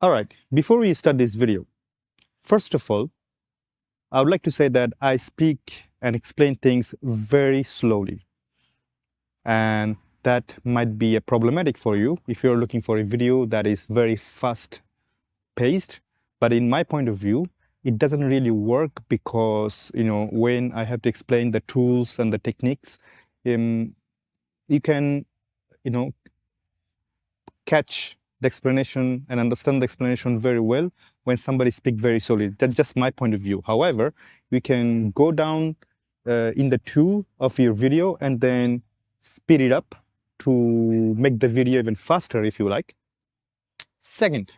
All right, before we start this video, first of all, I would like to say that I speak and explain things very slowly. And that might be a problematic for you if you're looking for a video that is very fast paced. But in my point of view, it doesn't really work because, when I have to explain the tools and the techniques, you can, catch the explanation and understand the explanation very well when somebody speaks very slowly. That's just my point of view. However, we can go down in the tool of your video and then speed it up to make the video even faster if you like. Second,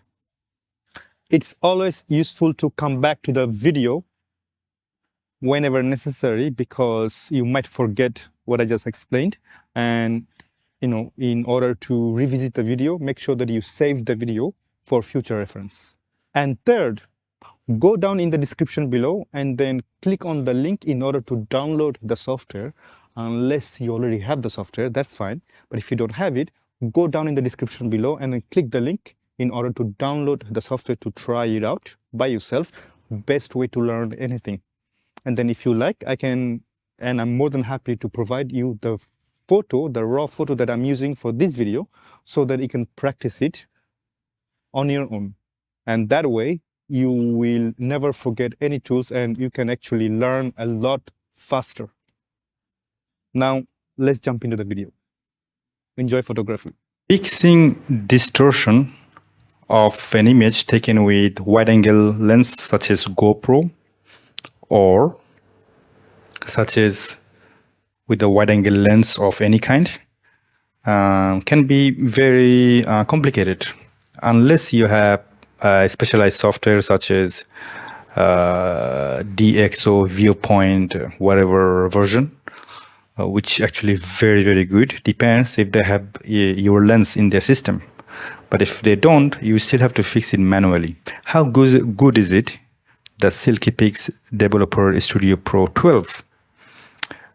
it's always useful to come back to the video whenever necessary because you might forget what I just explained. And in order to revisit the video, make sure that you save the video for future reference. And third, go down in the description below and then click on the link in order to download the software. Unless you already have the software, that's fine. But if you don't have it, go down in the description below and then click the link in order to download the software to try it out by yourself. Best way to learn anything. And then if you like, I'm more than happy to provide you the raw photo that I'm using for this video so that you can practice it on your own. And that way, you will never forget any tools and you can actually learn a lot faster. Now, let's jump into the video. Enjoy photography. Fixing distortion of an image taken with wide-angle lens such as GoPro or such as with a wide-angle lens of any kind can be very complicated unless you have specialized software such as DxO, Viewpoint, whatever version, which actually very, very good. Depends if they have your lens in their system. But if they don't, you still have to fix it manually. How good is it? The Silkypix Developer Studio Pro 12.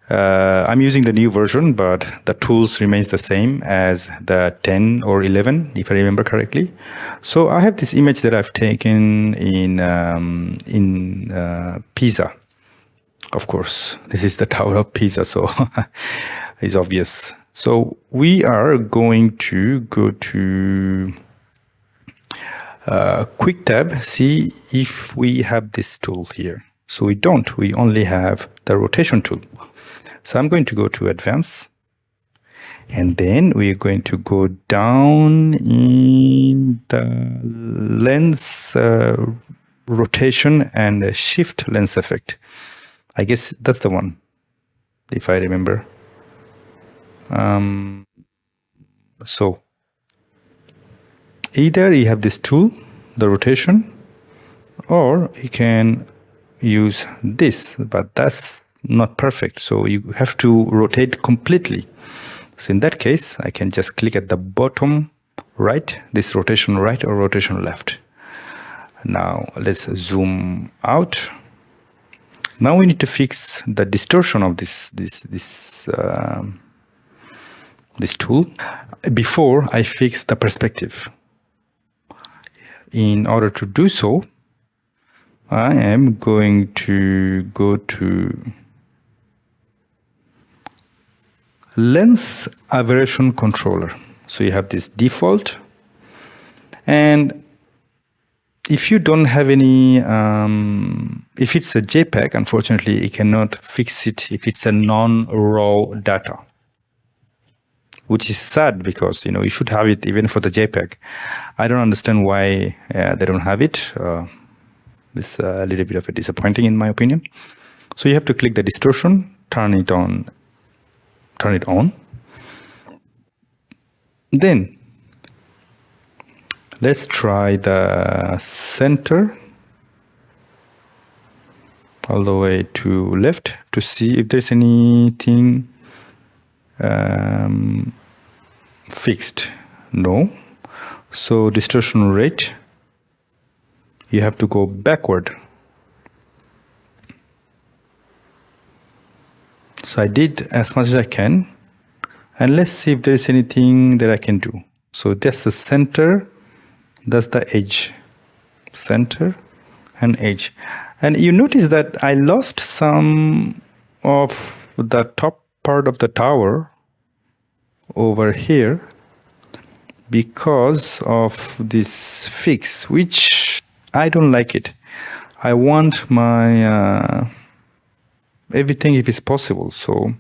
I'm using the new version, but the tools remains the same as the 10 or 11, if I remember correctly. So I have this image that I've taken in Pisa. Of course, this is the Tower of Pisa, so it's obvious. So we are going to go to Quick Tab, see if we have this tool here. So we don't, we only have the rotation tool. So I'm going to go to Advanced, and then we're going to go down in the lens rotation and shift lens effect. I guess that's the one, if I remember. So either you have this tool, the rotation, or you can use this, but that's not perfect. So you have to rotate completely. So in that case, I can just click at the bottom right, this rotation right or rotation left. Now let's zoom out. Now we need to fix the distortion of this tool before I fix the perspective. In order to do so, I am going to go to Lens Aberration Controller. So you have this default, and if you don't have any, if it's a JPEG, unfortunately, you cannot fix it if it's a non-raw data, which is sad because, you should have it even for the JPEG. I don't understand why they don't have it. It's a little bit of a disappointing in my opinion. So you have to click the distortion, turn it on. Then let's try the center all the way to left to see if there's anything fixed. No. So distortion rate, you have to go backward. So I did as much as I can, and let's see if there is anything that I can do. So that's the center That's the edge, center and edge. And you notice that I lost some of the top part of the tower over here because of this fix, which I don't like it. I want my everything if it's possible. So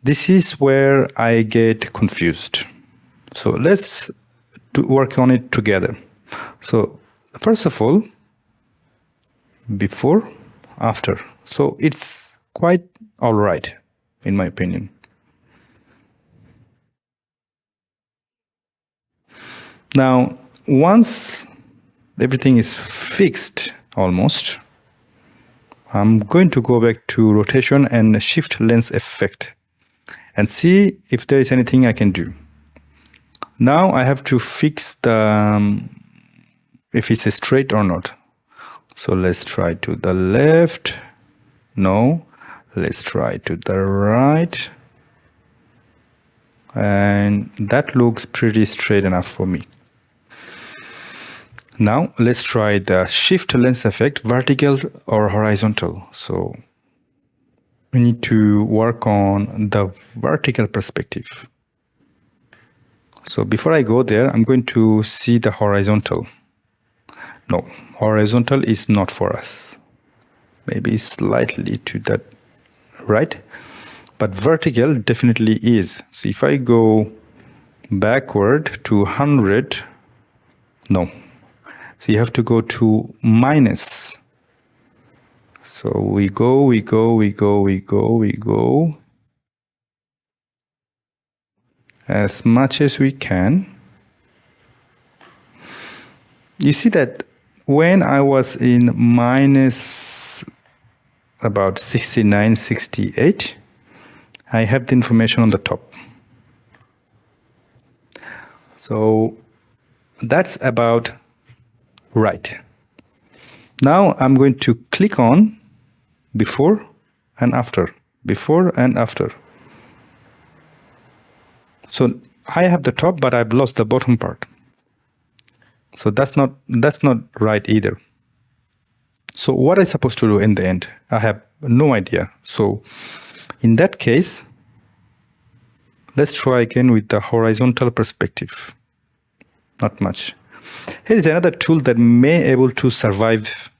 this is where I get confused. So let's work on it together. So first of all, before, after. So it's quite all right, in my opinion. Now, once everything is fixed, almost, I'm going to go back to rotation and shift lens effect and see if there is anything I can do. Now I have to fix the if it's straight or not. So let's try to the left. No. Let's try to the right. And that looks pretty straight enough for me. Now let's try the shift lens effect, vertical or horizontal. So we need to work on the vertical perspective. So before I go there, I'm going to see the horizontal. No, horizontal is not for us. Maybe slightly to that right, but vertical definitely is. So if I go backward to 100, no. So you have to go to minus. So we go. As much as we can. You see that when I was in minus about 69, 68, I have the information on the top. So that's about right. Now I'm going to click on before and after, before and after. So I have the top, but I've lost the bottom part. So that's not right either. So what am I supposed to do in the end? I have no idea. So in that case, let's try again with the horizontal perspective. Not much. Here is another tool that may able to survive,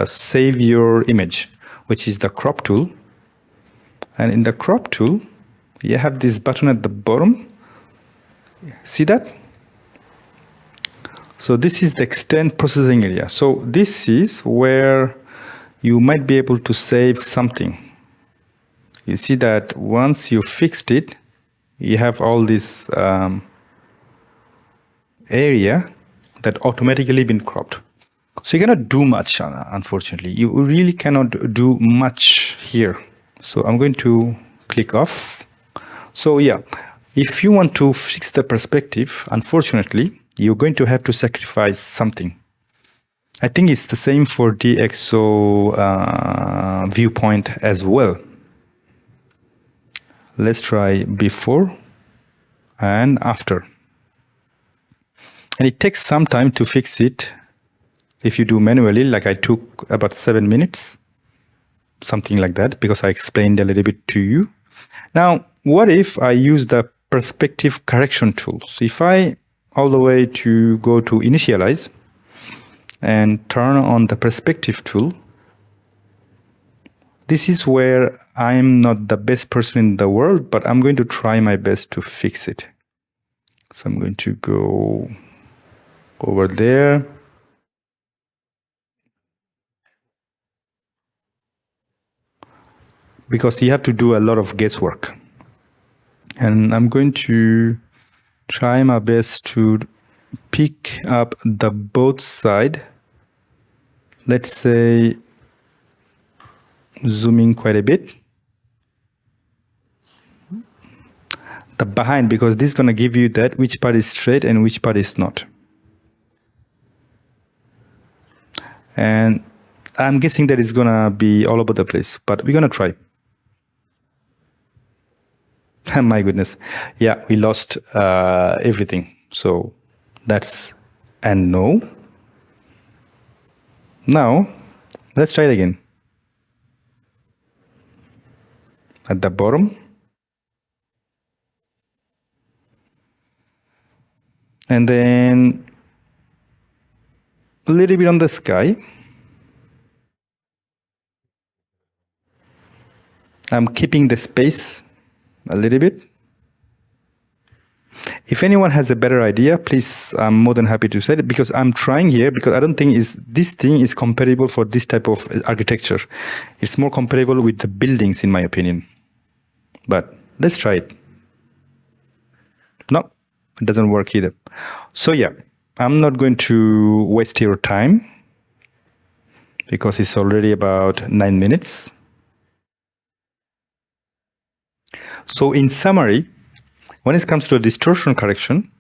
save your image, which is the crop tool. And in the crop tool, you have this button at the bottom. See that? So this is the extend processing area. So this is where you might be able to save something. You see that once you fixed it, you have all this area that automatically been cropped. So you cannot do much, unfortunately. You really cannot do much here. So I'm going to click off. So yeah, if you want to fix the perspective, unfortunately, you're going to have to sacrifice something. I think it's the same for DxO viewpoint as well. Let's try before and after. And it takes some time to fix it. If you do manually, like I took about 7 minutes, something like that, because I explained a little bit to you. Now, what if I use the perspective correction tool? So if I all the way to go to initialize and turn on the perspective tool, this is where I'm not the best person in the world, but I'm going to try my best to fix it. So I'm going to go over there. Because you have to do a lot of guesswork. And I'm going to try my best to pick up the both side. Let's say zooming quite a bit. The behind, because this is going to give you that which part is straight and which part is not. And I'm guessing that it's going to be all over the place, but we're going to try. My goodness. Yeah, we lost everything. So that's and no. Now, let's try it again. At the bottom. And then a little bit on the sky. I'm keeping the space a little bit. If anyone has a better idea, please, I'm more than happy to say it, because I'm trying here, because I don't think this thing is compatible for this type of architecture. It's more compatible with the buildings, in my opinion. But let's try it. No, it doesn't work either. So yeah, I'm not going to waste your time because it's already about 9 minutes. So in summary, when it comes to distortion correction,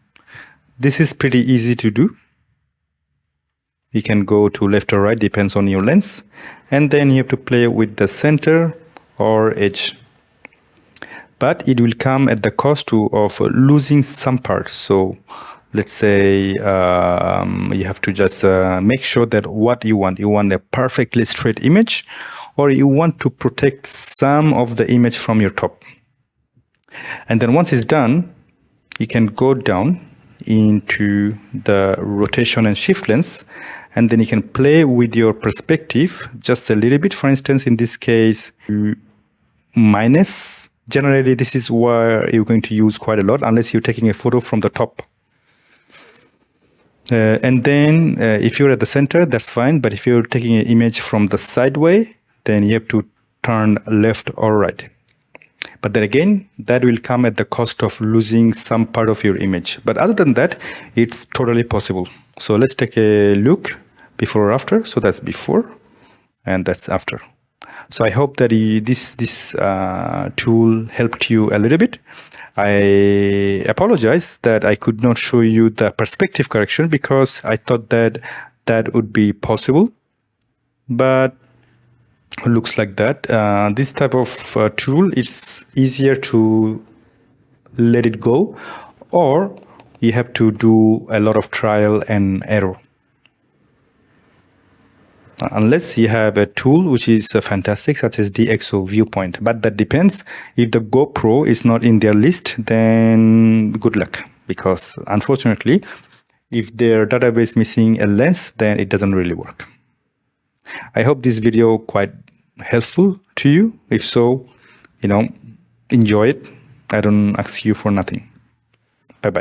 this is pretty easy to do. You can go to left or right, depends on your lens. And then you have to play with the center or edge. But it will come at the cost of losing some parts. So let's say you have to just make sure that what you want a perfectly straight image, or you want to protect some of the image from your top. And then once it's done, you can go down into the rotation and shift lens, and then you can play with your perspective just a little bit. For instance, in this case, minus. Generally, this is where you're going to use quite a lot, unless you're taking a photo from the top. And then if you're at the center, that's fine. But if you're taking an image from the sideway, then you have to turn left or right. But then again, that will come at the cost of losing some part of your image. But other than that, it's totally possible. So let's take a look before or after. So that's before and that's after. So I hope that this tool helped you a little bit. I apologize that I could not show you the perspective correction because I thought that that would be possible. But it looks like that. This type of tool, it's easier to let it go, or you have to do a lot of trial and error. Unless you have a tool which is fantastic, such as DxO Viewpoint. But that depends. If the GoPro is not in their list, then good luck. Because unfortunately, if their database missing a lens, then it doesn't really work. I hope this video quite helpful to you. If so, enjoy it. I don't ask you for nothing.